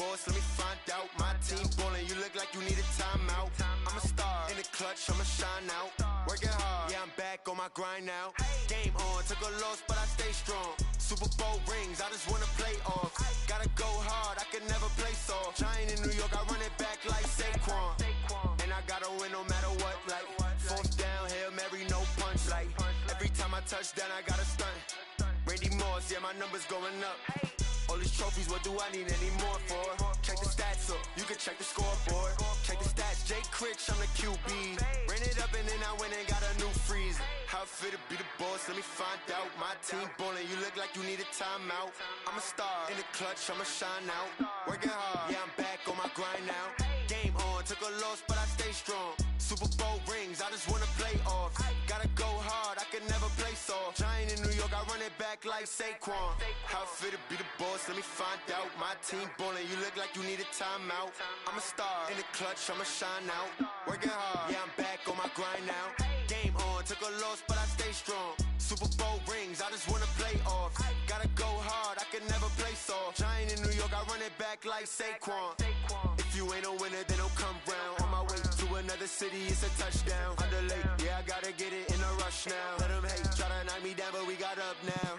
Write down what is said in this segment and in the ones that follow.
boss, let me find out. My team ballin', you look like you need a timeout. I'm a star in the clutch, I'ma shine out. Working hard, yeah, I'm back on my grind now. Game on, took a loss, but I stay strong. Super Bowl rings, I just wanna play off. Gotta go hard, I can never play soft. Giant in New York, I run it back like Saquon. And I gotta win no matter what, like fourth down, Hail Mary, no punch. Like every time I touch down, I gotta stunt. Randy Moss, yeah, my numbers going up. All these trophies, what do I need any more for? Check the stats up, you can check the scoreboard. Check the stats, Jay Critch, I'm the QB. Ran it up and then I went and got a new freeze. How it feel to be the boss, let me find out. My team ballin', you look like you need a timeout. I'm a star in the clutch, I'ma shine out. Working hard, yeah, I'm back on my grind now. Game on, took a loss, but I stay strong. Super Bowl rings, I just wanna play off. Gotta go hard, I can never play soft. Giant in New York, I run it back like Saquon. How it feel to be the boss, let me find out. My team ballin', you look like you need a timeout. I'm a star in the clutch, I'ma shine out. Working hard, yeah, I'm back on my grind now. Game on, took a loss, but I stay strong. Super Bowl rings, I just wanna play off. Gotta go hard, I can never play soft. Giant in New York, I run it back like Saquon. If you ain't a winner, then don't come round. On my way to another city, it's a touchdown. Underlay, yeah, I gotta get it in a rush now. Let them hate, try to knock me down, but we got up now.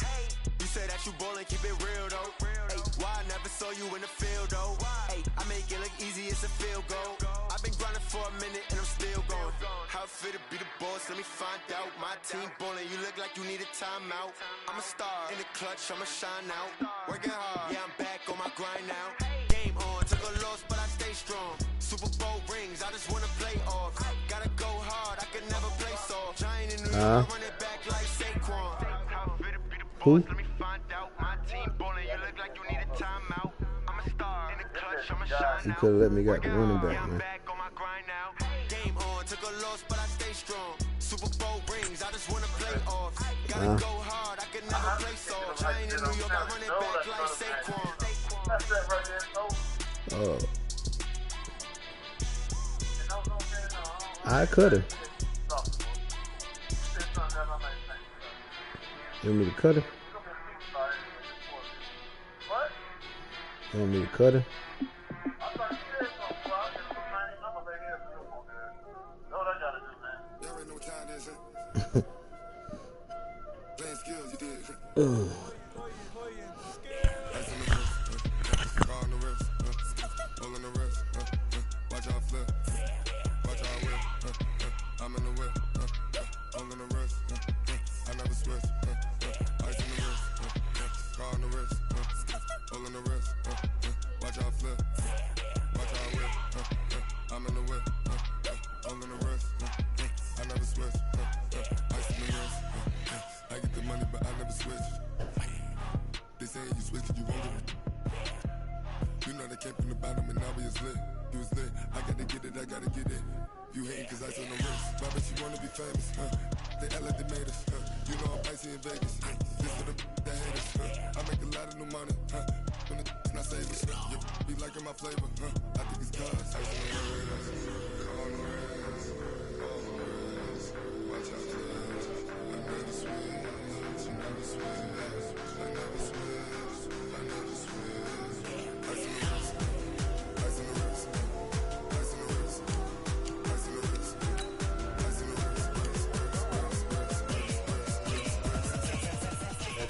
You say that you ballin', keep it real though. Ay, why I never saw you in the field though? Ay, I make it look easy, it's a field goal. I've been grinding for a minute and I'm still going. How it feel to be the boss, let me find out. My team ballin', you look like you need a timeout. I'm a star in the clutch, I'ma shine out. Working hard, yeah, I'm back on my grind now. Game on, took a loss, but I stay strong. Super Bowl rings, I just wanna play off. Gotta go hard, I can never play soft. Giant in New York, I run it back like Saquon. Who? Let me find out. My team ballin', you look like you need a timeout. I'm a star in the clutch, I'ma shine out. You could have let me got the running back, I'm man. back on my grind now. Game on, took a loss, but I stay strong. Super Bowl rings, I just wanna play off. Gotta go hard, I can never play soft. Giant in New York, I run it back like Saquon. Oh. I could have. You want me to cut her? You want me to cut her? Ugh.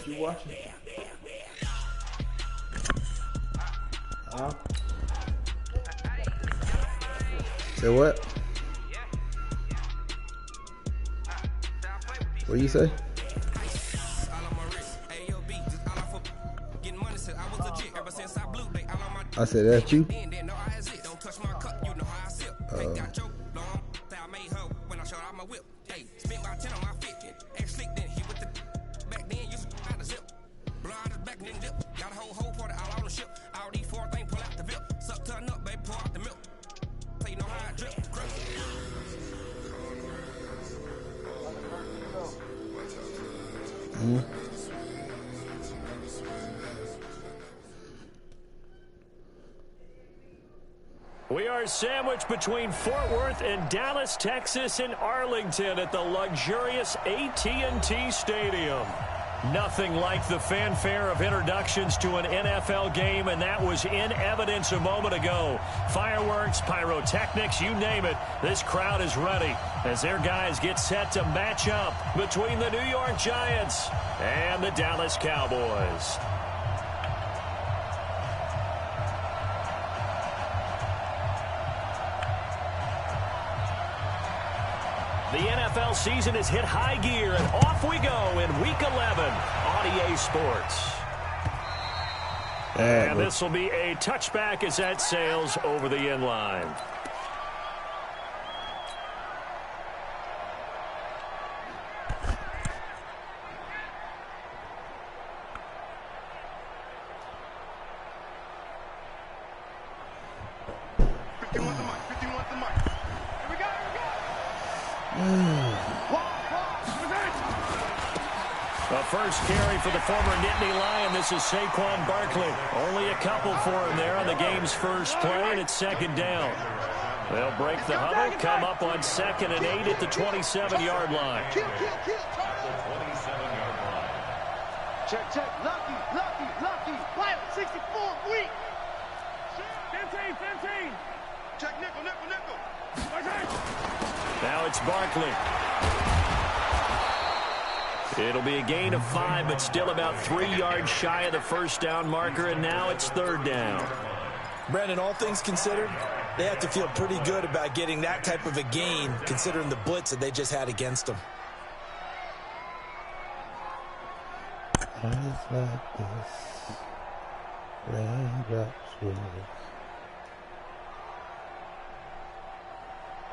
You watching? Say what? What you say? I said that's you. We are sandwiched between Fort Worth and Dallas, Texas, and Arlington at the luxurious AT&T Stadium. Nothing like the fanfare of introductions to an NFL game, and that was in evidence a moment ago. Fireworks, pyrotechnics, you name it. This crowd is ready as their guys get set to match up between the New York Giants and the Dallas Cowboys. The NFL season has hit high gear, and off we go in Week 11 on EA Sports. And this will be a touchback as that sails over the end line. The first carry for the former Nittany Lion. This is Saquon Barkley. Only a couple for him there on the game's first play, and it's second down. They'll break the huddle, come up on 2nd and 8 at the 27-yard line. Check. Lucky. Pilot 64, weak. 15. Check, nickel. Now it's Barkley. It'll be a gain of 5, but still about 3 yards shy of the first down marker, and now it's 3rd down. Brandon, all things considered, they have to feel pretty good about getting that type of a gain, considering the blitz that they just had against them. Eyes like this, raindrops will.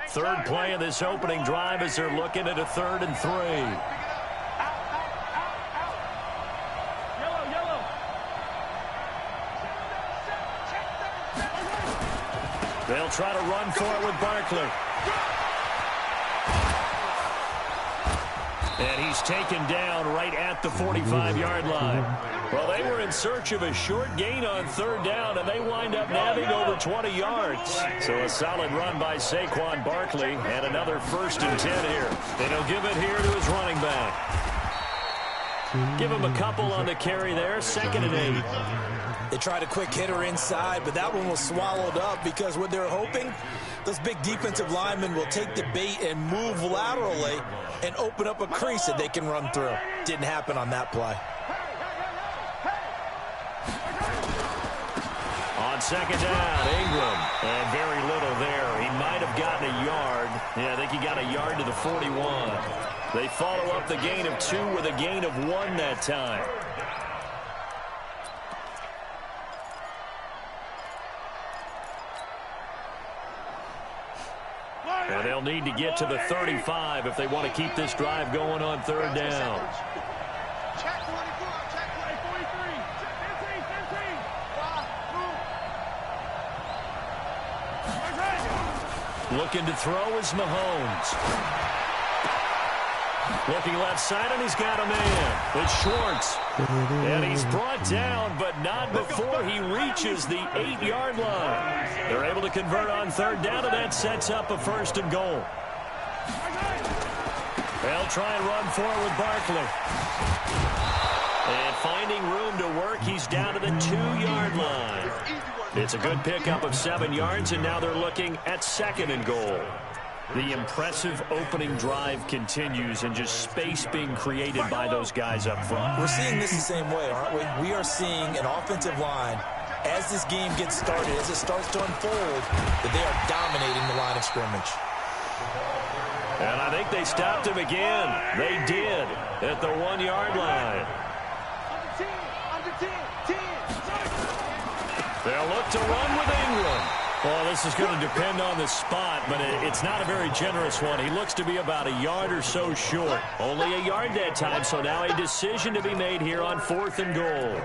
Third play of this opening drive as they're looking at a 3rd and 3. They'll try to run for it with Barkley. And he's taken down right at the 45-yard line. Well, they were in search of a short gain on 3rd down, and they wind up nabbing over 20 yards. So a solid run by Saquon Barkley, and another 1st and 10 here. And he'll give it here to his running back. Give him a couple on the carry there, 2nd and 8. They tried a quick hitter inside, but that one was swallowed up because what they're hoping, those big defensive linemen will take the bait and move laterally and open up a crease that they can run through. Didn't happen on that play. On 2nd down, Ingram. And very little there. He might have gotten a yard. Yeah, I think he got a yard to the 41. They follow up the gain of 2 with a gain of 1 that time. And they'll need to get to the 35 if they want to keep this drive going on 3rd down. Check 44, check 43. 15. Looking to throw is Mahomes. Looking left side, and he's got a man. It's Schwartz. And he's brought down, but not before he reaches the 8-yard line. They're able to convert on 3rd down, and that sets up a 1st and goal. They'll try and run forward with Barkley. And finding room to work, he's down to the 2-yard line. It's a good pickup of 7 yards, and now they're looking at 2nd and goal. The impressive opening drive continues, and just space being created by those guys up front. We're seeing this the same way, aren't we? We are seeing an offensive line, as this game gets started, as it starts to unfold, that they are dominating the line of scrimmage. And I think they stopped him again. They did at the 1-yard line. Under 10. They'll look to run with Ingram. Well, this is going to depend on the spot, but it's not a very generous one. He looks to be about a yard or so short. Only a yard that time, so now a decision to be made here on 4th and goal.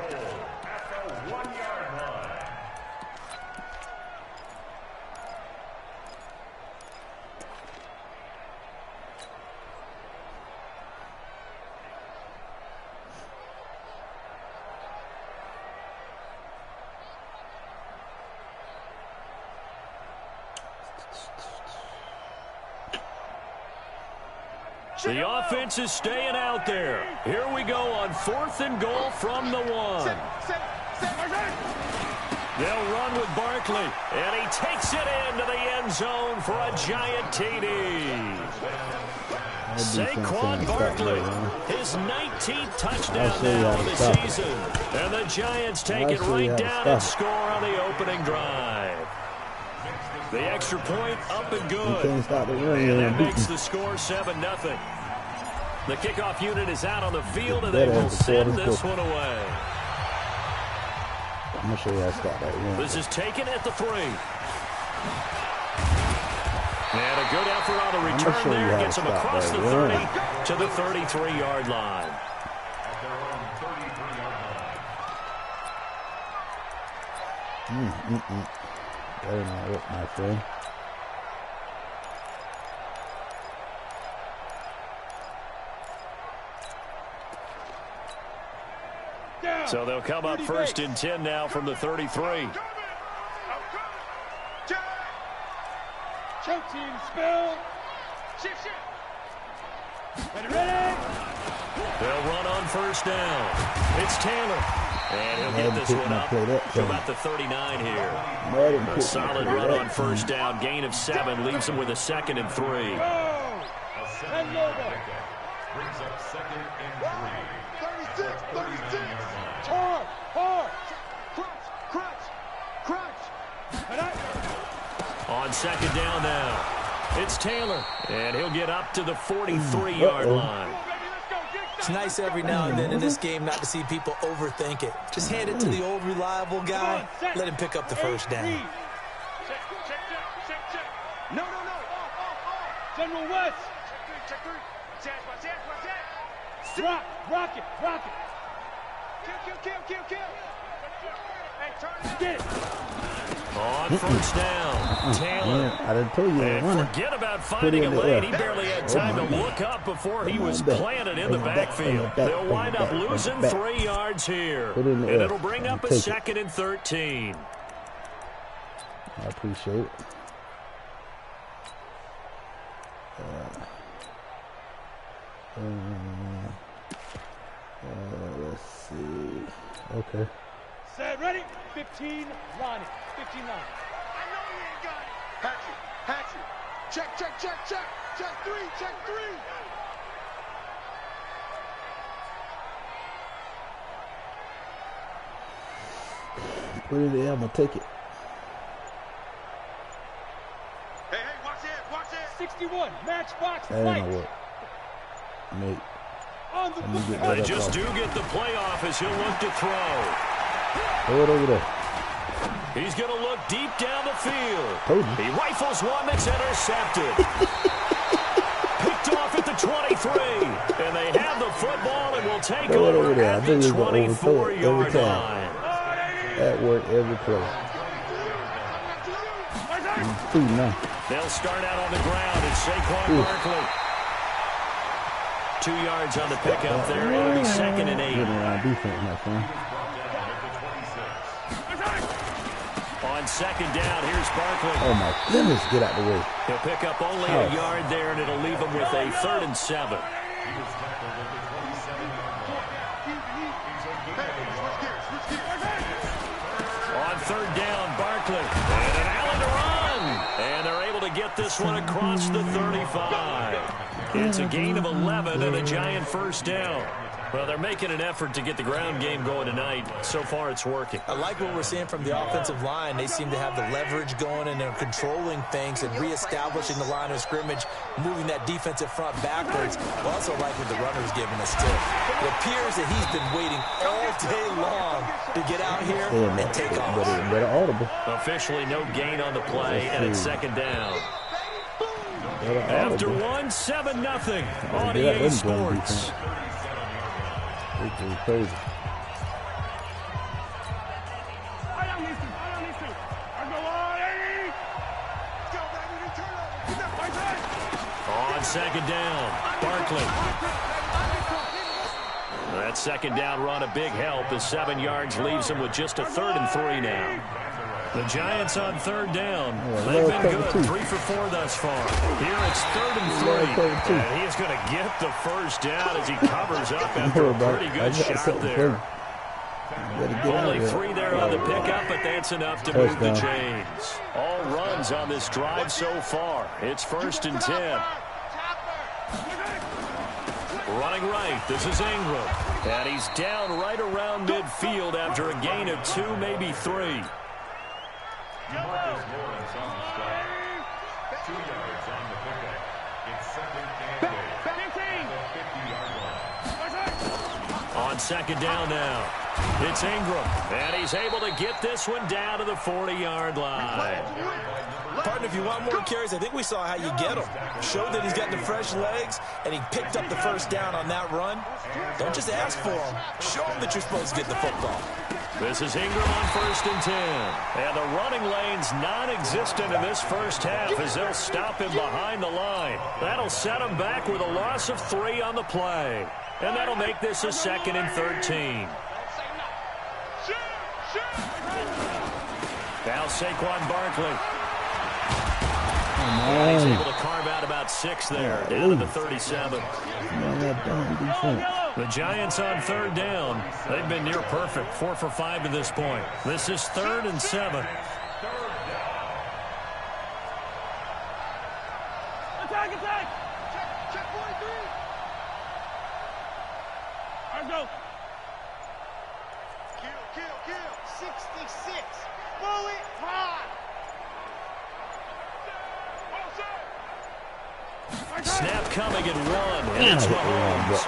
The offense is staying out there. Here we go on 4th and goal from the 1. They'll run with Barkley, and he takes it into the end zone for a giant TD. Saquon Barkley, his 19th touchdown now of the season. And the Giants take it right down and score on the opening drive. The extra point up and good. And that makes the score 7-0. The kickoff unit is out on the field, and they will send this one away. I'm going to show you how to stop that run. This is taken at the 3. And a good effort on the return there. Gets him across the 30 to the 33-yard line. Very nice, my friend. So they'll come up 1st and 10 now from the 33. Choke team, spill. Shift. Ready. They'll run on 1st down. It's Taylor. And he'll get this one up to about the 39 here. A solid run on 1st down. Gain of 7 leaves him with a 2nd and 3. Brings up 2nd and 3. 36. Hard. Crunch. On 2nd down now. It's Taylor. And he'll get up to the 43-yard line. It's nice every now and then in this game not to see people overthink it. Just hand it to the old reliable guy. Let him pick up the 1st down. Check. No. General West. Check 3. Rock it. Kill. Hey, turn it. Get it. On 1st down, Taylor. I didn't tell you. And forget about finding a lane. He barely had time to look up before he was planted in the backfield. They'll wind up losing 3 yards here. And it'll bring up a 2nd and 13. I appreciate it. Let's see. Okay. Set, ready? 15, line it. 15 line. I know he ain't got it. Hatchet. Check. Check 3. Put it in the air, I'm going to take it. Hey, watch it. 61, matchbox That flight. ain't going to work. Mate. On the book. They just do get the playoff as he'll look to throw. Throw it over there. He's going to look deep down the field. He rifles one that's intercepted. Picked off at the 23. And they have the football and will take over at the 24-yard line. That worked every play. They'll start out on the ground. It's Saquon Barkley. 2 yards on the pickup there. It'll be 2nd and 8. Getting around defense, my friend. On 2nd down, here's Barkley. Oh, my goodness, get out the way. He'll pick up only a yard there, and it'll leave him with a 3rd and 7. On 3rd down, Barkley. And an Allen to run. And they're able to get this one across the 35. It's a gain of 11 and a giant 1st down. Well, they're making an effort to get the ground game going tonight. So far, it's working. I like what we're seeing from the offensive line. They seem to have the leverage going, and they're controlling things and reestablishing the line of scrimmage, moving that defensive front backwards. I also like what the runner's giving us, too. It appears that he's been waiting all day long to get out here and take off. Better audible. Officially no gain on the play, and it's 2nd down. After 7-0 on EA Sports. It's crazy. On 2nd down, Barkley. That 2nd down run a big help. The 7 yards leaves him with just a 3rd and 3 now. The Giants on 3rd down. They've been good, 3 for 4 thus far. Here it's 3rd and 3. And he's going to get the first down as he covers up after a pretty good shot there. Only 3 there on the pickup, but that's enough to move the chains. All runs on this drive so far. It's 1st and 10. Running right, this is Ingram. And he's down right around midfield after a gain of 2, maybe 3. On 2nd down now, it's Ingram, and he's able to get this one down to the 40-yard line. Partner, if you want more carries, I think we saw how you get them. Showed that he's got the fresh legs, and he picked up the first down on that run. Don't just ask for them. Show them that you're supposed to get the football. This is Ingram on 1st and 10. And the running lane's non-existent in this first half as they'll stop him behind the line. That'll set him back with a loss of 3 on the play. And that'll make this a 2nd and 13. Now Saquon Barkley. He's able to carve out about 6 there, down to the 37. The Giants on 3rd down. They've been near perfect, 4 for 5 to this point. This is 3rd and 7. Attack, attack! Check 43! Let's go! Kill! 66! Bullet high! Snap coming at 1, and it's Mahomes.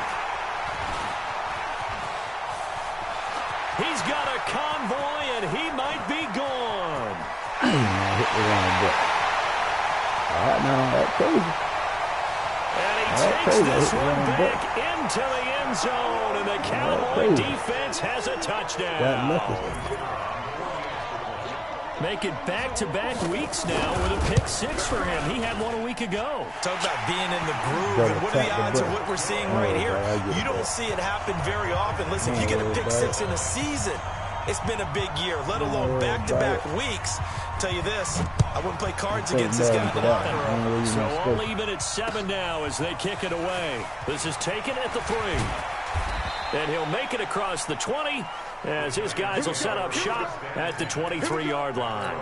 He's got a convoy, and he might be gone. Hit the wrong button. All right, now that's crazy. And he takes this one back into the end zone, and the Cowboy defense has a touchdown. Make it back-to-back weeks now with a pick 6 for him. He had one a week ago. Talk about being in the groove, and what are the odds of what we're seeing right here? You don't see it happen very often. Listen, if you get a pick 6 in a season, it's been a big year, let alone back-to-back weeks. I'll tell you this, I wouldn't play cards against this guy in the locker room. So all even at 7 now as they kick it away. This is taken at the 3. And he'll make it across the 20 as his guys will set up shop at the 23-yard line.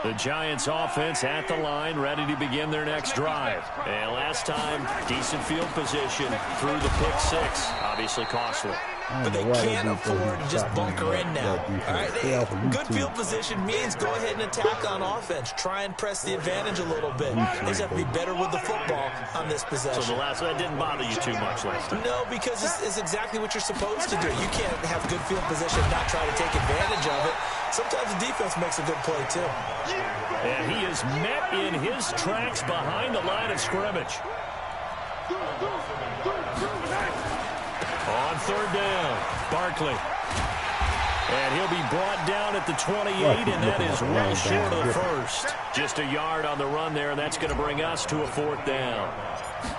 The Giants offense at the line, ready to begin their next drive. And last time, decent field position through the pick 6. Obviously costly. But they can't afford to just bunker in now. All right, good field position means go ahead and attack on offense. Try and press the advantage a little bit. They just have to be better with the football on this possession. So the last one didn't bother you too much last time? No, because it's exactly what you're supposed to do. You can't have good field position and not try to take advantage of it. Sometimes the defense makes a good play, too. And he is met in his tracks behind the line of scrimmage. On 3rd down, Barkley. And he'll be brought down at the 28, and that is well short of the first. Just a yard on the run there, and that's going to bring us to a 4th down.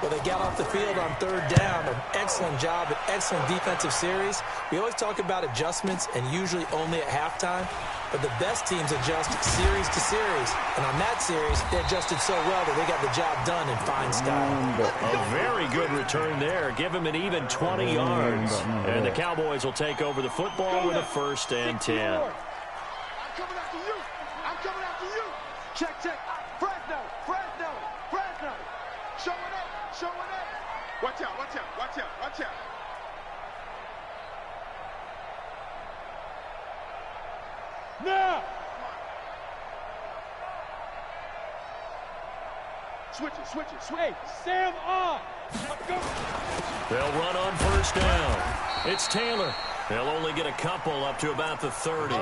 Well, they got off the field on 3rd down. An excellent job, an excellent defensive series. We always talk about adjustments, and usually only at halftime. But the best teams adjust series to series. And on that series, they adjusted so well that they got the job done in fine style. A very good return there. Give him an even 20 yards. And the Cowboys will take over the football with a 1st and 10. I'm coming after you. I'm coming after you. Check. Fresno. Showing up. Watch out. Now! Switch it. Hey, Sam on! Go! They'll run on 1st down. It's Taylor. They'll only get a couple up to about the 30.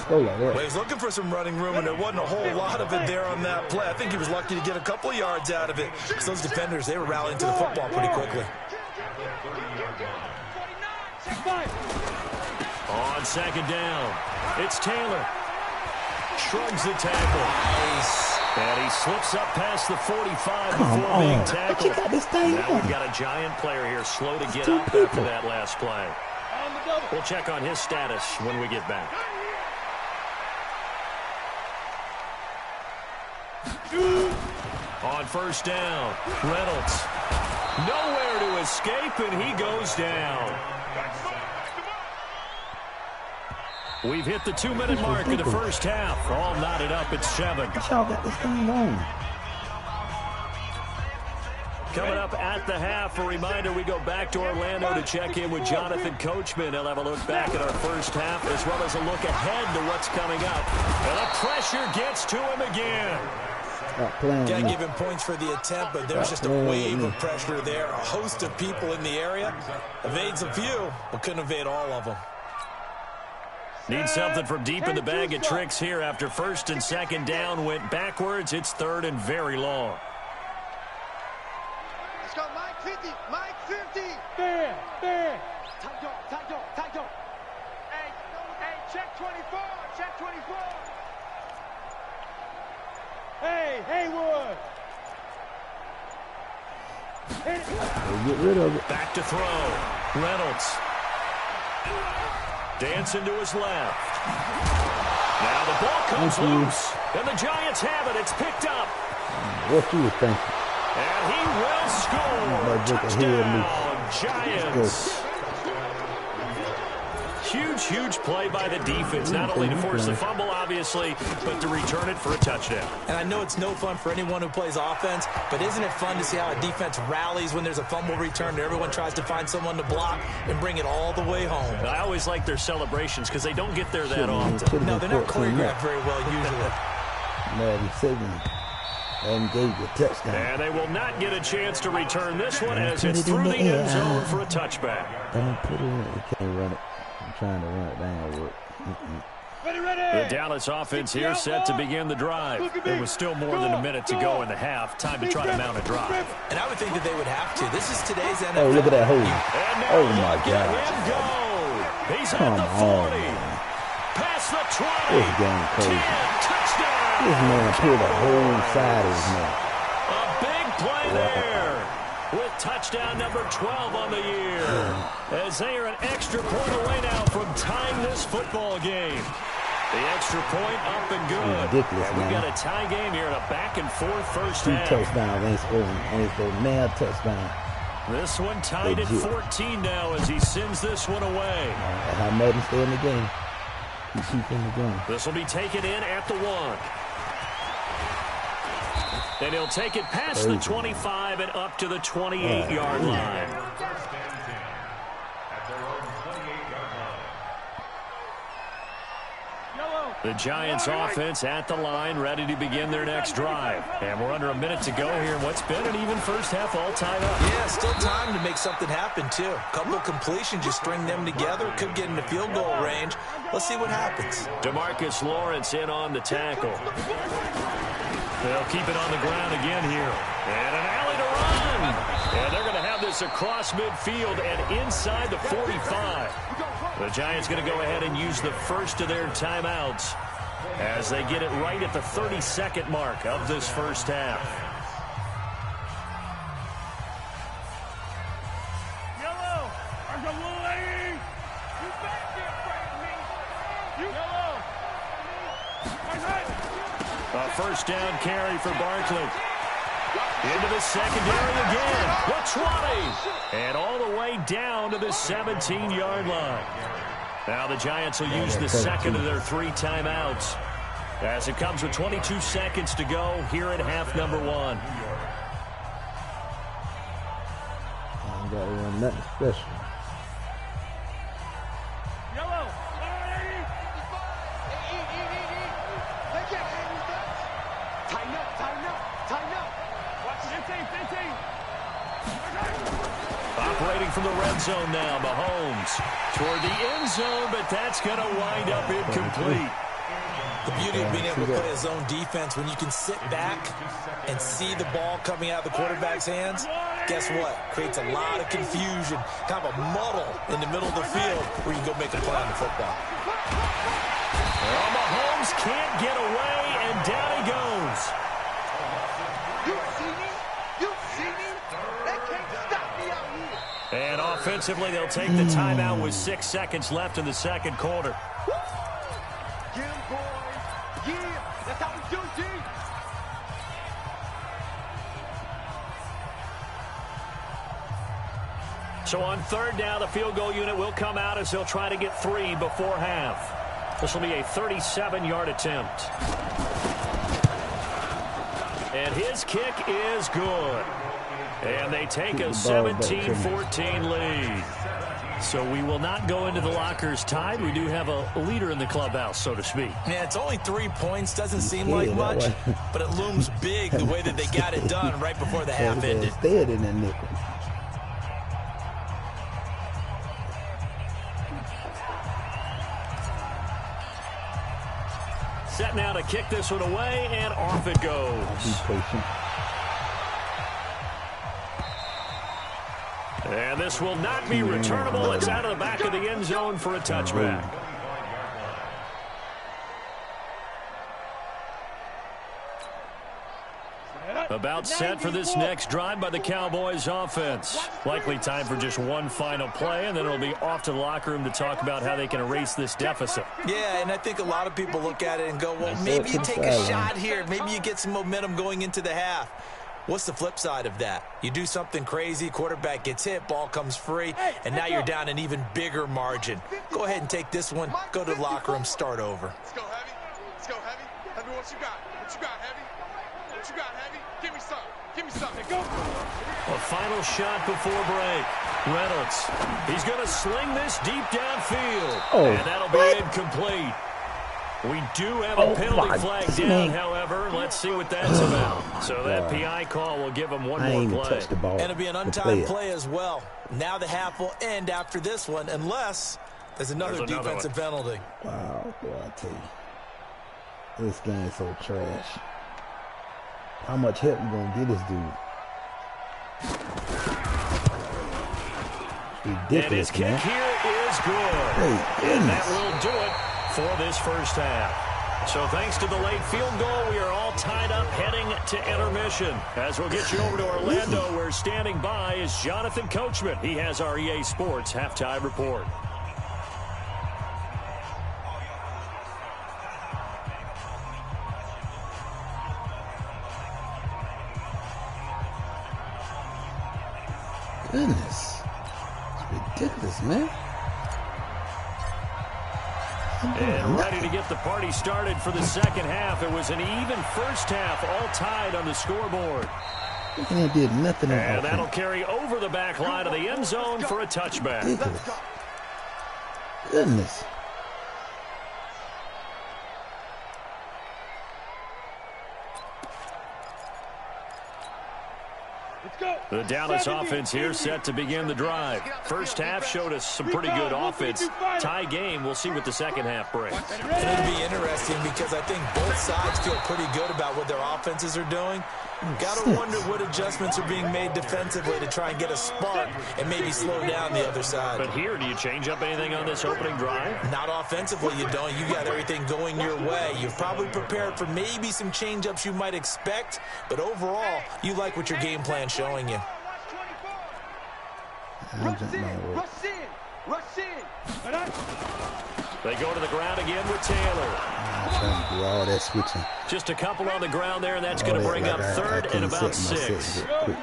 Well, he's looking for some running room, and there wasn't a whole lot of it there on that play. I think he was lucky to get a couple of yards out of it. Because those defenders, they were rallying to the football pretty quickly. On 2nd down, it's Taylor. Shrugs the tackle. Nice. And he slips up past the 45 before being tackled. Now we've got a Giant player here slow to get up after that last play. We'll check on his status when we get back. On first down, Reynolds. Nowhere to escape, and he goes down. We've hit the 2-minute mark of the first half. All knotted up at 7. Y'all got this thing going. Coming up at the half, a reminder, we go back to Orlando to check in with Jonathan Coachman. He'll have a look back at our first half as well as a look ahead to what's coming up. And the pressure gets to him again. Got to give him points for the attempt, but there's just a wave of pressure there. A host of people in the area. Evades a few, but couldn't evade all of them. Need something from deep in the bag of tricks here after first and second down went backwards. It's third and very long. Let's go, Mike 50, Mike 50. There. Tight door. Hey, check 24, check 24. Hey, Haywood. Get rid of it. Back to throw. Reynolds. Dancing to his left. Now the ball comes loose. And the Giants have it. It's picked up. What you was thinking? And he will score. Touchdown, Giants. Huge play by the defense, not only to force the fumble, obviously, but to return it for a touchdown. And I know it's no fun for anyone who plays offense, but isn't it fun to see how a defense rallies when there's a fumble return and everyone tries to find someone to block and bring it all the way home? I always like their celebrations because they don't get there that often. No, they're not choreographed very well usually. Madden 7 and gave you a touchdown. And they will not get a chance to return this one as it's through the end zone for a touchback. Don't put it in. You can't run it. I'm trying to run it down. The Dallas offense here set to begin the drive. There was still more than a minute to go in the half. Time to try to mount a drive. And I would think that they would have to. This is today's NFL. Oh, look at that hole. Oh, my God. God. He's at the 40. Past the 20. This game crazy. 10, touchdown. This man pulled the whole side of his neck. A big play there. With touchdown number 12 on the year. As they are an extra point away now from tying this football game. The extra point up and good. Ridiculous, and we've man. got a tie game here in a back-and-forth first 2 half. touchdowns. Ain't supposed to nail touchdown. This one tied at 14 now as he sends this one away. How Madden stay in the game. He keep in the game. This will be taken in at the 1. And he'll take it past the 25 and up to the 28-yard line. The Giants offense at the line, ready to begin their next drive. And we're under a minute to go here in what's been an even first half all tied up. Yeah, still time to make something happen, too. A couple of completions, just string them together. Could get into field goal range. Let's see what happens. DeMarcus Lawrence in on the tackle. They'll keep it on the ground again here. And an alley to run. And they're going to have this across midfield and inside the 45. The Giants going to go ahead and use the first of their timeouts as they get it right at the 32nd mark of this first half. Yellow! There's a little lady! You back there, Frank! You yellow! A first down carry for Barkley. Into the secondary again. The 20. And all the way down to the 17-yard line. Now the Giants will use the second of their 3 timeouts as it comes with 22 seconds to go here at half number 1. I ain't got to run nothing special. Yellow! Tighten up! Watch it, 15! Operating from the red zone now, Mahomes toward the end zone, but that's going to wind up incomplete. The beauty of being able to play a zone defense when you can sit back and see the ball coming out of the quarterback's hands, guess what? Creates a lot of confusion, kind of a muddle in the middle of the field where you can go make a play on the football. Well, Mahomes can't get away, and down he goes. You see me? They can't stop me out here. And off Offensively, they'll take the timeout with 6 seconds left in the second quarter. Get him, boys. Yeah, that's how we do, G. So on third down, the field goal unit will come out as they'll try to get 3 before half. This will be a 37-yard attempt. And his kick is good. And they take a 17-14 lead. So we will not go into the lockers tied. We do have a leader in the clubhouse, so to speak. Yeah, it's only 3 points. Doesn't seem like much, but it looms big the way that they got it done right before the half ended. Stayed in that nickel. Set now to kick this one away, and off it goes. Be patient. And this will not be returnable. It's out of the back of the end zone for a touchback. About set for this next drive by the Cowboys offense. Likely time for just one final play, and then it'll be off to the locker room to talk about how they can erase this deficit. Yeah, and I think a lot of people look at it and go, well, maybe you take a shot here. Maybe you get some momentum going into the half. What's the flip side of that? You do something crazy, quarterback gets hit, ball comes free, and now you're down an even bigger margin. Go ahead and take this one, go to the locker room, start over. Let's go, Heavy. Let's go, Heavy. Heavy, what you got? What you got, Heavy? What you got, Heavy? Give me some. Give me something. Go. A final shot before break. Reynolds. He's going to sling this deep downfield. And that'll be incomplete. We do have a penalty flag down, however. Let's see what that's about. So that PI call will give him one more play. And it'll be an untimed play as well. Now the half will end after this one, unless there's another defensive penalty. Wow, boy, I tell you. This game is so trash. How much help you gonna get this dude? Ridiculous, and his kick here is good. And that will do it for this first half. So thanks to the late field goal, we are all tied up heading to intermission. As we'll get you over to Orlando, where standing by is Jonathan Coachman. He has our EA Sports halftime report. Goodness. It's ridiculous, man. And ready to get the party started for the second half. It was an even first half, all tied on the scoreboard. And he did nothing. And that'll carry over the back line of the end zone for a touchback. Ridiculous. Goodness. The Dallas offense here set to begin the drive. First half showed us some pretty good offense. Tie game, we'll see what the second half brings. And it'll be interesting because I think both sides feel pretty good about what their offenses are doing. Got to wonder what adjustments are being made defensively to try and get a spark and maybe slow down the other side. But here, do you change up anything on this opening drive? Not offensively, you don't. You got everything going your way. You've probably prepared for maybe some change-ups you might expect, but overall, you like what your game plan's showing you. Rush in, rush in, rush in. They go to the ground again with Taylor. Trying to do all that switching. Just a couple on the ground there, and that's going to bring up third and about 6. Go.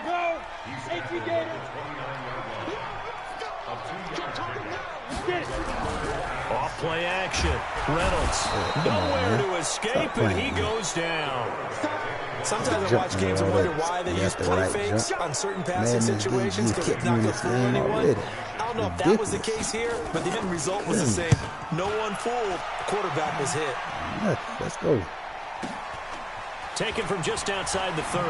Off play action. Reynolds nowhere to escape, and he goes down. Sometimes I watch games and wonder why they use play fakes on certain passing situations because it's not going to fool anyone. I don't know if that was the case here, but the end result was the same. No one fooled. The quarterback was hit. Let's go. Taken from just outside the 30.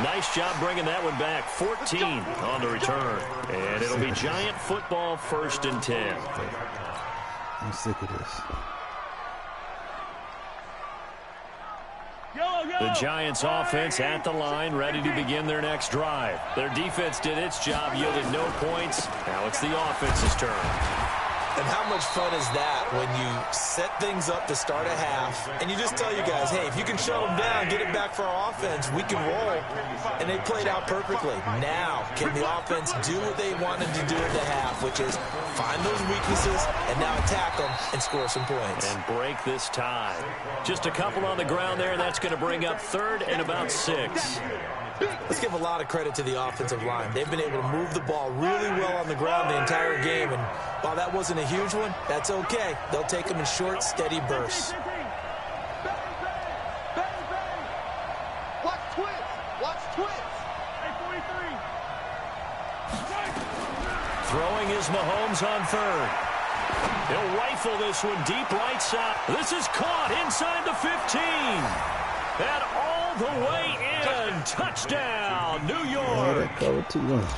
Nice job bringing that one back. 14 on the return. And it'll be Giant football, 1st and 10. I'm sick of this. The Giants offense at the line, ready to begin their next drive. Their defense did its job, yielded no points. Now it's the offense's turn. And how much fun is that when you set things up to start a half and you just tell your guys, hey, if you can shut them down, get it back for our offense, we can roll. And they played out perfectly. Now, can the offense do what they wanted to do at the half, which is find those weaknesses and now attack them and score some points. And break this tie. Just a couple on the ground there. That's going to bring up 3rd and about 6. Let's give a lot of credit to the offensive line. They've been able to move the ball really well on the ground the entire game. And while that wasn't a huge one, that's okay. They'll take them in short, steady bursts. Watch twins. Watch twins. Throwing is Mahomes on 3rd. He'll rifle this one deep right side. This is caught inside the 15. And all the way in. Touchdown, New York.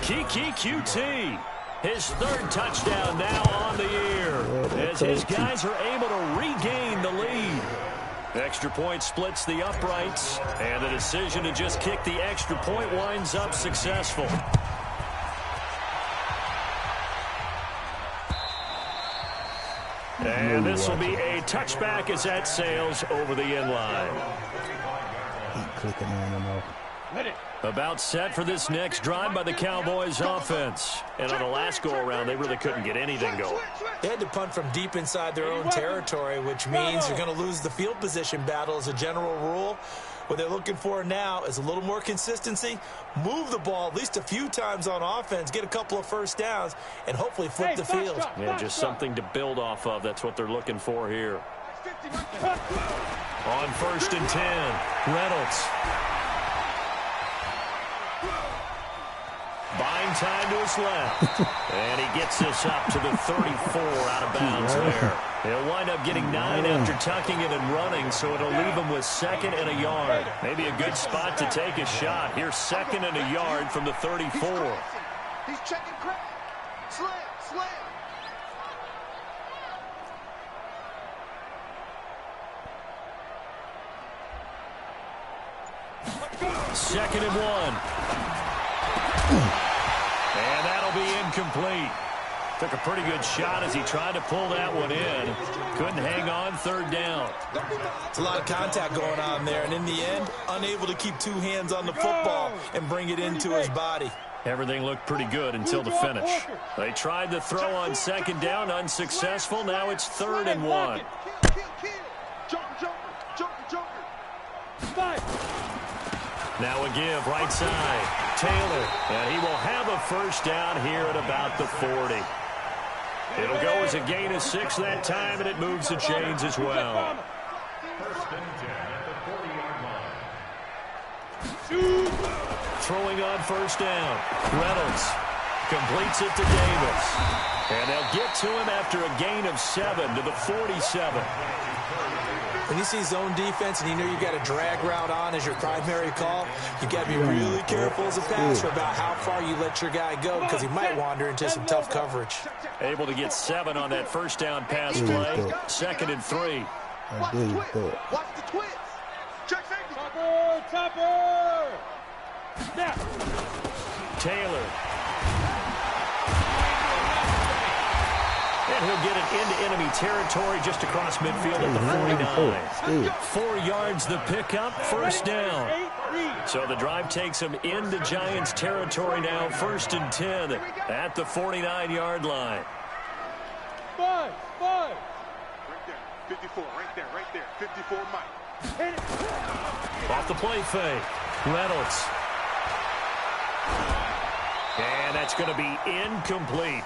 Kiki QT. His 3rd touchdown now on the year. As his guys are able to regain the lead. Extra point splits the uprights. And the decision to just kick the extra point winds up successful. And this will be a touchback as that sails over the end line. Clicking on and off. About set for this next drive by the Cowboys offense. And on the last go-around, they really couldn't get anything going. They had to punt from deep inside their own territory, which means you're going to lose the field position battle as a general rule. What they're looking for now is a little more consistency, move the ball at least a few times on offense, get a couple of first downs, and hopefully flip the field. Yeah, just something to build off of. That's what they're looking for here. On 1st and 10, Reynolds. Buying time to his left. And he gets this up to the 34 out of bounds there. He'll wind up getting 9 after tucking it and running, so it'll leave him with 2nd and a yard. Maybe a good spot to take a shot. Here's 2nd and a yard from the 34. He's checking crack. Slam, slam. Second and 1. And that'll be incomplete. Took a pretty good shot as he tried to pull that one in. Couldn't hang on, 3rd down. It's a lot of contact going on there, and in the end, unable to keep 2 hands on the football and bring it into his body. Everything looked pretty good until the finish. They tried the throw on 2nd down, unsuccessful. Now it's 3rd and 1. Now a give, right side. Taylor, and he will have a first down here at about the 40. It'll go as a gain of 6 that time, and it moves the chains as well. Throwing on 1st down. Reynolds completes it to Davis. And they'll get to him after a gain of 7 to the 47. When you see zone defense and you know you got a drag route on as your primary call, you got to be really careful as a passer about how far you let your guy go because he might wander into some tough coverage. Able to get 7 on that first down pass play. 2nd and 3. Watch the twins. Check safety. Topper. Snap. Taylor. And he'll get it into enemy territory just across midfield at the 49. 4 yards the pickup, first down. So the drive takes him into Giants territory now, 1st and 10 at the 49-yard line. 5. Right there, 54, right there, 54 Mike. Off the play fake, Reynolds. And that's going to be incomplete.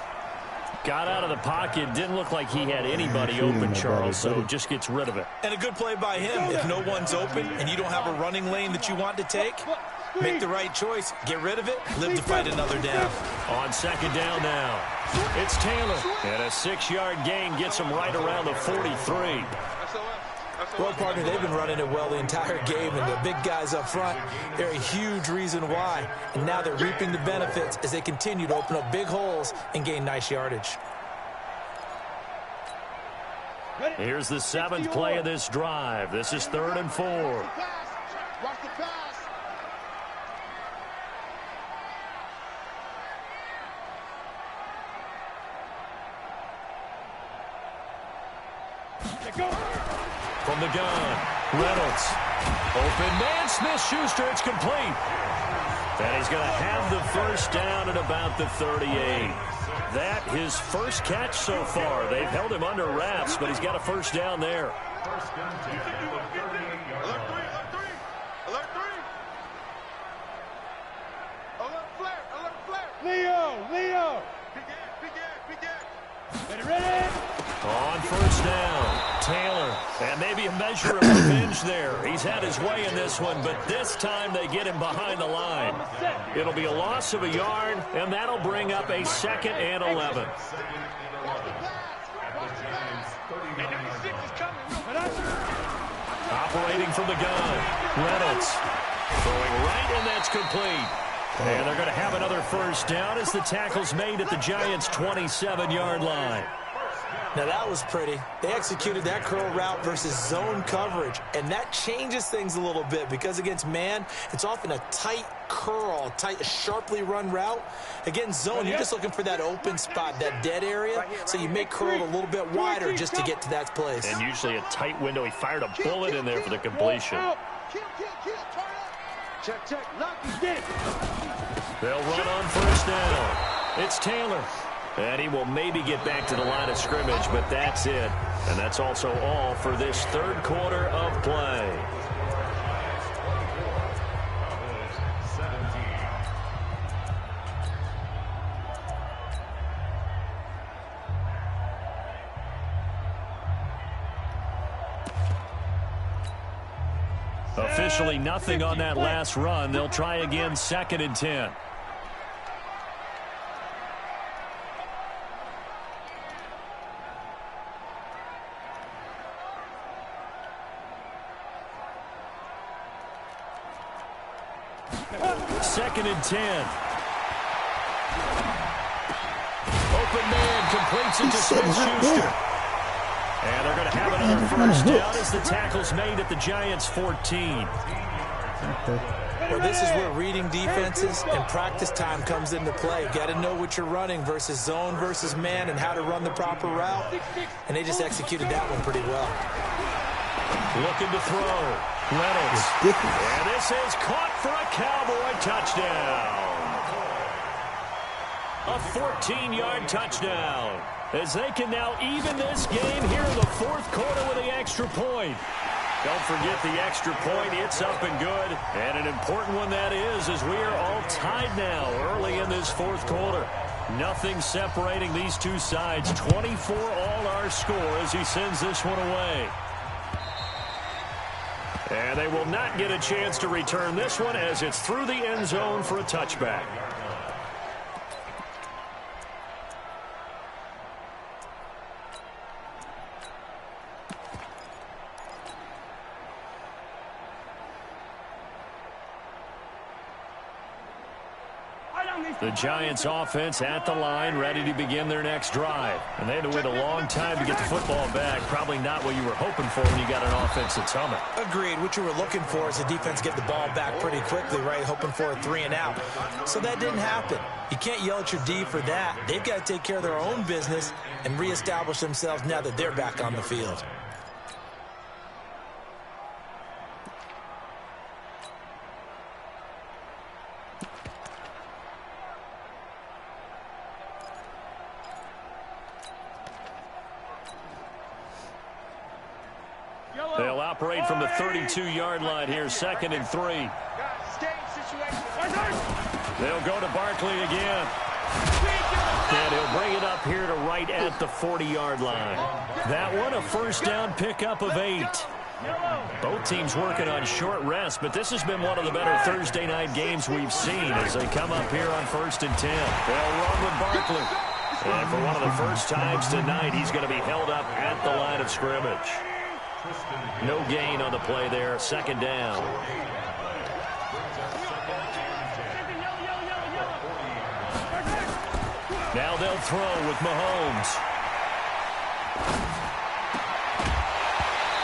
Got out of the pocket. Didn't look like he had anybody open, Charles, so just gets rid of it. And a good play by him. If no one's open and you don't have a running lane that you want to take, make the right choice. Get rid of it. Live to fight another down. On 2nd down now, it's Taylor. And a 6-yard gain gets him right around the 43. Well, partner, they've been running it well the entire game, and the big guys up front, they're a huge reason why. And now they're reaping the benefits as they continue to open up big holes and gain nice yardage. Here's the 7th play of this drive. This is 3rd and 4. Watch the pass. From the gun, Reynolds. Open man, Smith-Schuster, it's complete. And he's going to have the first down at about the 38. That his first catch so far. They've held him under wraps, but he's got a first down there. Leo! Ready? On first down, Taylor. And maybe a measure of revenge there. He's had his way in this one, but this time they get him behind the line. It'll be a loss of a yard, and that'll bring up a 2nd and 11. Operating from the gun, Reynolds. Throwing right, and that's complete. And they're going to have another first down as the tackle's made at the Giants' 27-yard line. Now that was pretty. They executed that curl route versus zone coverage, and that changes things a little bit because against man, it's often a tight curl, sharply run route. Against zone, you're just looking for that open spot, that dead area, so you make curl a little bit wider just to get to that place. And usually a tight window. He fired a bullet in there for the completion. Check. Lock it. Get it. They'll run on first down. It's Taylor. And he will maybe get back to the line of scrimmage, but that's it. And that's also all for this third quarter of play. Officially nothing on that last run. They'll try again, 2nd and 10. Second and 10. Open man completes it to Smith-Schuster. And they're going to have another first down as the tackle's made at the Giants' 14. Well, this is where reading defenses and practice time comes into play. Got to know what you're running versus zone versus man and how to run the proper route. And they just executed that one pretty well. Looking to throw. Reynolds. And this is caught for a Cowboy touchdown. A 14-yard touchdown. As they can now even this game here in the fourth quarter with the extra point. Don't forget the extra point. It's up and good. And an important one that is, as we are all tied now early in this fourth quarter. Nothing separating these two sides. 24 all our score as he sends this one away. And they will not get a chance to return this one as it's through the end zone for a touchback. The Giants offense at the line, ready to begin their next drive. And they had to wait a long time to get the football back. Probably not what you were hoping for when you got an offense that's humming. Agreed. What you were looking for is the defense get the ball back pretty quickly, right? Hoping for a 3-and-out. So that didn't happen. You can't yell at your D for that. They've got to take care of their own business and reestablish themselves now that they're back on the field. They'll operate from the 32-yard line here, 2nd and 3. They'll go to Barkley again. And he'll bring it up here to right at the 40-yard line. That one a first down pickup of 8. Both teams working on short rest, but this has been one of the better Thursday night games we've seen as they come up here on 1st and 10. They'll run with Barkley. And for one of the first times tonight, he's going to be held up at the line of scrimmage. No gain on the play there, 2nd down. Now they'll throw with Mahomes.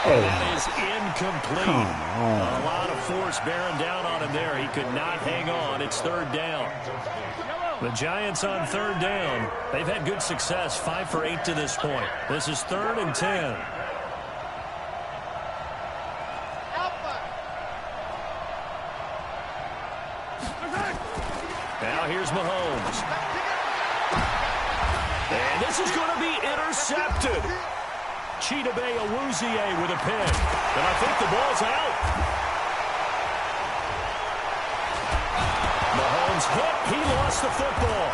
That is incomplete. A lot of force bearing down on him there. He could not hang on. It's 3rd down. The Giants on 3rd down. They've had good success, 5 for 8 to this point. This is 3rd and 10. Now here's Mahomes. And this is going to be intercepted. Chidobe Awuzie with a pick. And I think the ball's out. Mahomes hit. He lost the football.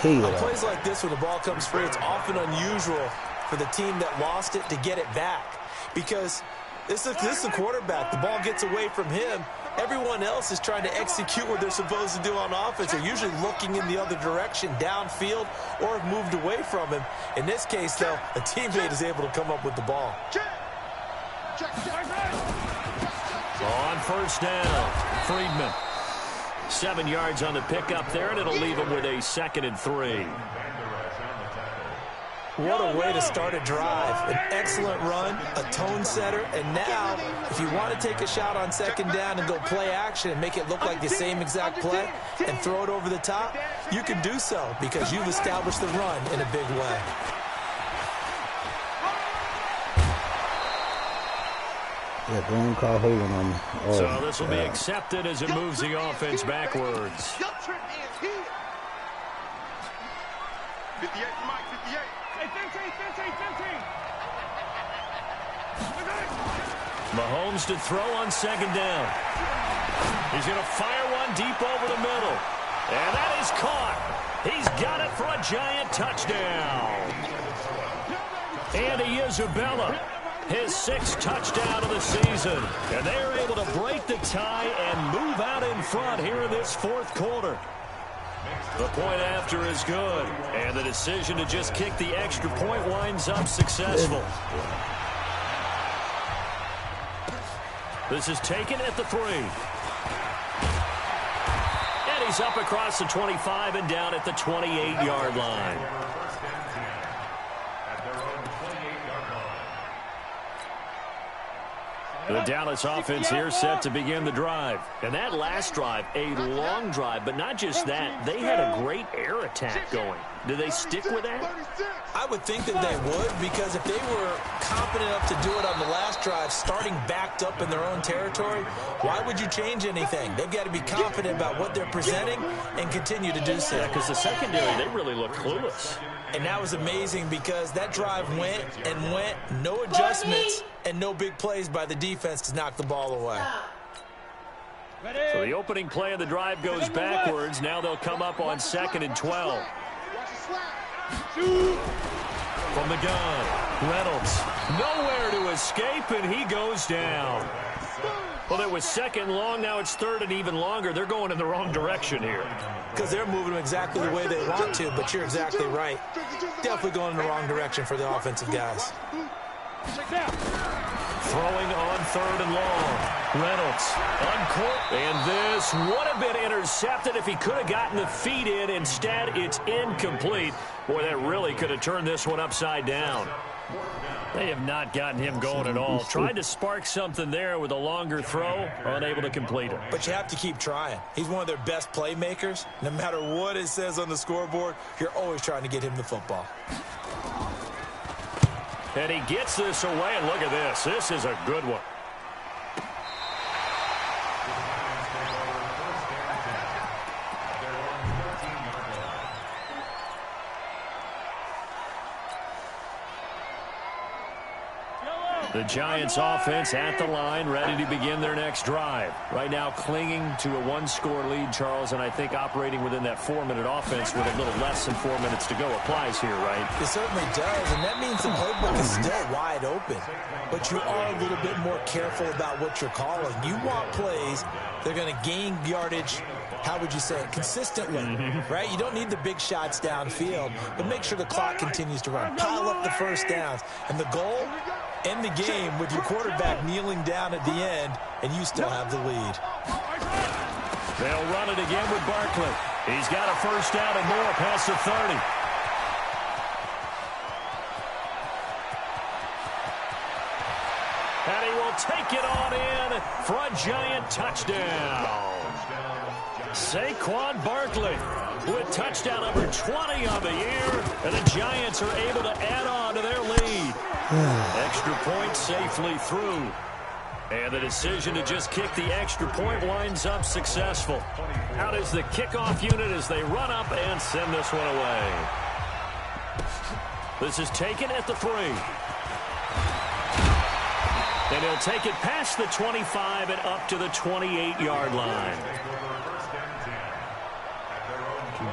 On plays like this, when the ball comes free, it's often unusual for the team that lost it to get it back. Because this is the quarterback. The ball gets away from him. Everyone else is trying to execute what they're supposed to do on offense. They're usually looking in the other direction, downfield, or have moved away from him. In this case, though, a teammate is able to come up with the ball. On first down, Friedman. 7 yards on the pickup there, and it'll leave him with a 2nd and 3. What a way to start a drive. An excellent run, a tone setter, and now, if you want to take a shot on 2nd down and go play action and make it look like the same exact play and throw it over the top, you can do so because you've established the run in a big way. Yeah, don't call holding on me. So this will be accepted as it moves the offense backwards. 58, Mike, 58. Mahomes to throw on 2nd down. He's going to fire one deep over the middle. And that is caught. He's got it for a giant touchdown. Andy Isabella, his 6th touchdown of the season. And they are able to break the tie and move out in front here in this 4th quarter. The point after is good, and the decision to just kick the extra point winds up successful. This is taken at the 3. And he's up across the 25 and down at the 28-yard line. The Dallas offense here set to begin the drive. And that last drive, a long drive, but not just that. They had a great air attack going. Do they stick with that? I would think that they would, because if they were confident enough to do it on the last drive, starting backed up in their own territory, why would you change anything? They've got to be confident about what they're presenting and continue to do so. Yeah, because the secondary, they really look clueless. And that was amazing because that drive went and went, no adjustments, and no big plays by the defense to knock the ball away. So the opening play of the drive goes backwards. Now they'll come up on 2nd and 12. From the gun, Reynolds nowhere to escape, and he goes down. Well, it was 2nd long. Now it's 3rd and even longer. They're going in the wrong direction here. Because they're moving the way they want to, but you're exactly right. Definitely going in the wrong direction for the offensive guys. Throwing on 3rd and long. Reynolds uncorked. And this would have been intercepted if he could have gotten the feet in. Instead, it's incomplete. Boy, that really could have turned this one upside down. They have not gotten him going at all. Tried to spark something there with a longer throw, unable to complete it. But you have to keep trying. He's one of their best playmakers. No matter what it says on the scoreboard, you're always trying to get him the football. And he gets this away, and look at this. This is a good one. The Giants offense at the line, ready to begin their next drive. Right now clinging to a 1-score lead, Charles, and I think operating within that 4-minute offense with a little less than 4 minutes to go applies here, right? It certainly does, and that means the playbook is still wide open. But you are a little bit more careful about what you're calling. You want plays that are going to gain yardage, how would you say it, consistently, right? You don't need the big shots downfield, but make sure the clock continues to run. Pile up the first downs, and the goal, end the game with your quarterback kneeling down at the end, and you still have the lead. They'll run it again with Barkley. He's got a first down and more past the 30. And he will take it on in for a giant touchdown. Saquon Barkley with touchdown number 20 on the year, and the Giants are able to add on to their lead. Extra point safely through. And the decision to just kick the extra point winds up successful. Out is the kickoff unit as they run up and send this one away. This is taken at the 3. And he'll take it past the 25 and up to the 28-yard line.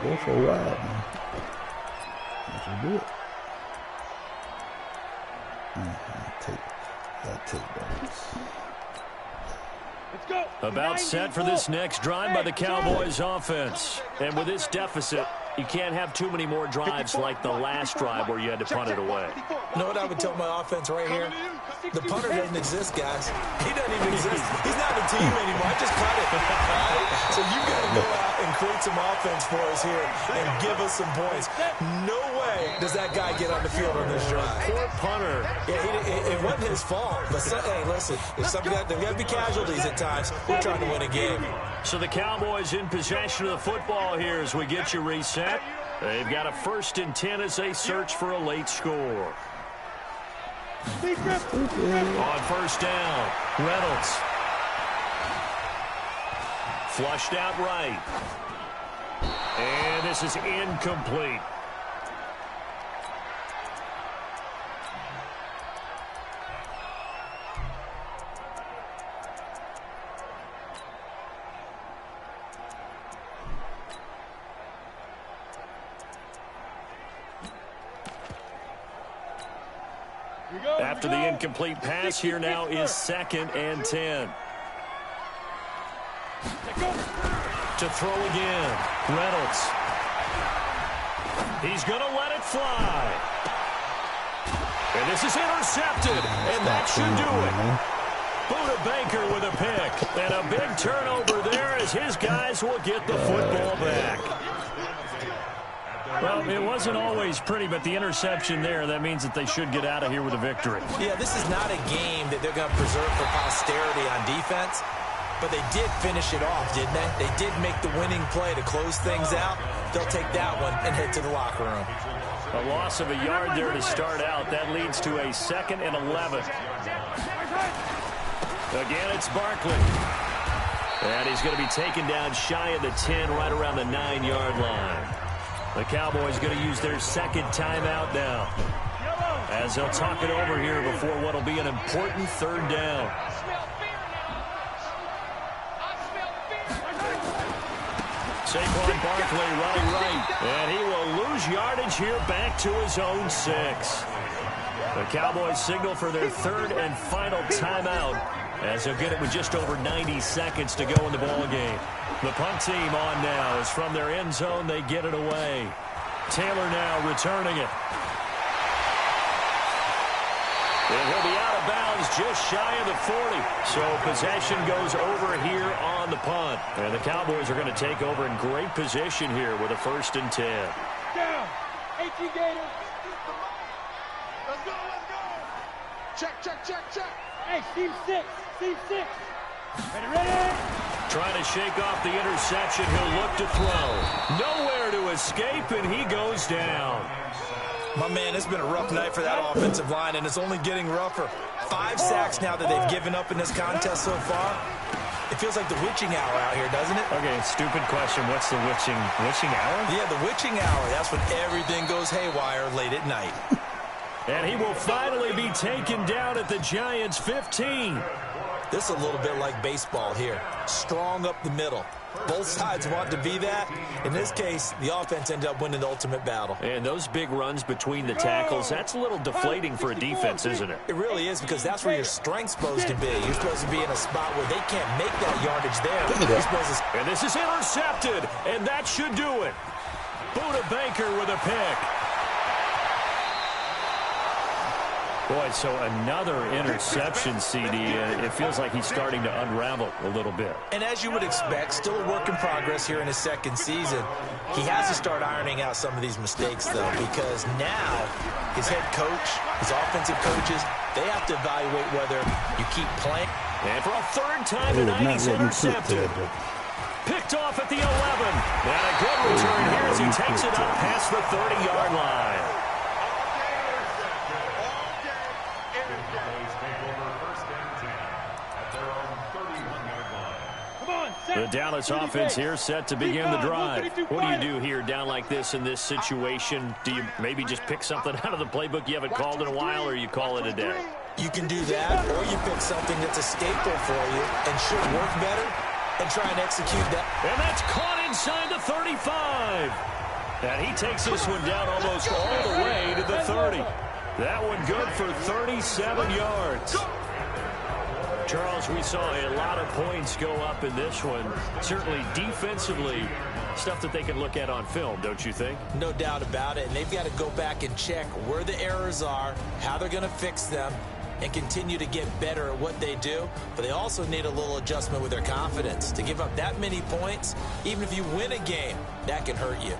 Go for a while, man. That's good. I'll take those. About set for this next drive by the Cowboys offense. And with this deficit, you can't have too many more drives like the last drive where you had to punt it away. You know what I would tell my offense right here? The punter doesn't exist, guys. He doesn't even exist. He's not a team anymore. I just cut it. Right? So you got to go out and create some offense for us here and give us some points. No way does that guy get on the field on this drive. Poor punter. Yeah, it wasn't his fault. But hey, listen, there's got to be casualties at times. We're trying to win a game. So the Cowboys in possession of the football here as we get you reset. They've got a 1st and 10 as they search for a late score. On first down, Reynolds. Flushed out right. And this is incomplete. After the incomplete pass, here now is 2nd and 10. To throw again, Reynolds. He's going to let it fly. And this is intercepted, and that should do it. Buda Baker with a pick, and a big turnover there as his guys will get the football back. Well, it wasn't always pretty, but the interception there, that means that they should get out of here with a victory. Yeah, this is not a game that they're going to preserve for posterity on defense, but they did finish it off, didn't they? They did make the winning play to close things out. They'll take that one and head to the locker room. A loss of a yard there to start out. That leads to a 2nd and 11. Again, it's Barkley. And he's going to be taken down shy of the 10, right around the 9-yard line. The Cowboys going to use their 2nd timeout now, as they'll talk it over here before what will be an important 3rd down. Saquon Barkley running right, and he will lose yardage here back to his own 6. The Cowboys signal for their 3rd and final timeout, as they'll get it with just over 90 seconds to go in the ball game. The punt team on now as from their end zone they get it away. Taylor now returning it. And he'll be out of bounds just shy of the 40. So possession goes over here on the punt. And the Cowboys are going to take over in great position here with a 1st and 10. Down. 18 Gators. Let's go, let's go. Check, check, check, check. Hey, Steve 6. Steve 6. Ready. Trying to shake off the interception. He'll look to throw. Nowhere to escape, and he goes down. My man, it's been a rough night for that offensive line, and it's only getting rougher. 5 sacks now that they've given up in this contest so far. It feels like the witching hour out here, doesn't it? Okay, stupid question. What's the witching hour? Yeah, the witching hour. That's when everything goes haywire late at night. And he will finally be taken down at the Giants' 15. This is a little bit like baseball here. Strong up the middle. Both sides want to be that. In this case, the offense ended up winning the ultimate battle. And those big runs between the tackles, that's a little deflating for a defense, isn't it? It really is, because that's where your strength's supposed to be. You're supposed to be in a spot where they can't make that yardage there. You're supposed to... And this is intercepted, and that should do it. Buda Baker with a pick. Boy, so another interception, CD. It feels like he's starting to unravel a little bit. And as you would expect, still a work in progress here in his 2nd season. He has to start ironing out some of these mistakes, though, because now his head coach, his offensive coaches, they have to evaluate whether you keep playing. And for a 3rd time tonight, he's intercepted. Picked off at the 11. And a good return here as he takes it up past the 30-yard line. The Dallas offense here set to begin the drive. What do you do here down like this in this situation? Do you maybe just pick something out of the playbook you haven't called in a while, or you call it a day? You can do that, or you pick something that's a staple for you and should work better and try and execute that. And that's caught inside the 35. And he takes this one down almost all the way to the 30. That one good for 37 yards. Charles, we saw a lot of points go up in this one. Certainly defensively, stuff that they can look at on film, don't you think? No doubt about it. And they've got to go back and check where the errors are, how they're going to fix them, and continue to get better at what they do. But they also need a little adjustment with their confidence. To give up that many points, even if you win a game, that can hurt you.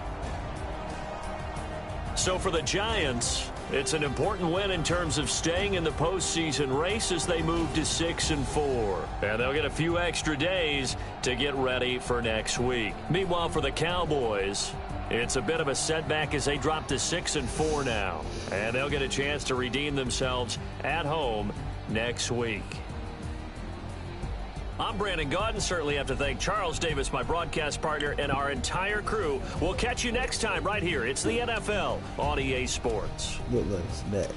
So for the Giants, it's an important win in terms of staying in the postseason race as they move to 6-4. And they'll get a few extra days to get ready for next week. Meanwhile, for the Cowboys, it's a bit of a setback as they drop to 6-4 now. And they'll get a chance to redeem themselves at home next week. I'm Brandon Gaudin. Certainly have to thank Charles Davis, my broadcast partner, and our entire crew. We'll catch you next time right here. It's the NFL on EA Sports. Look like a snack.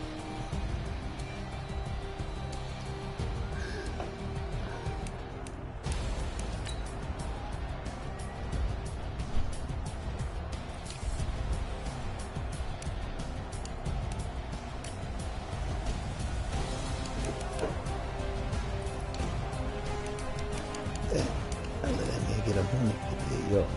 I let that man get up on it. There you go.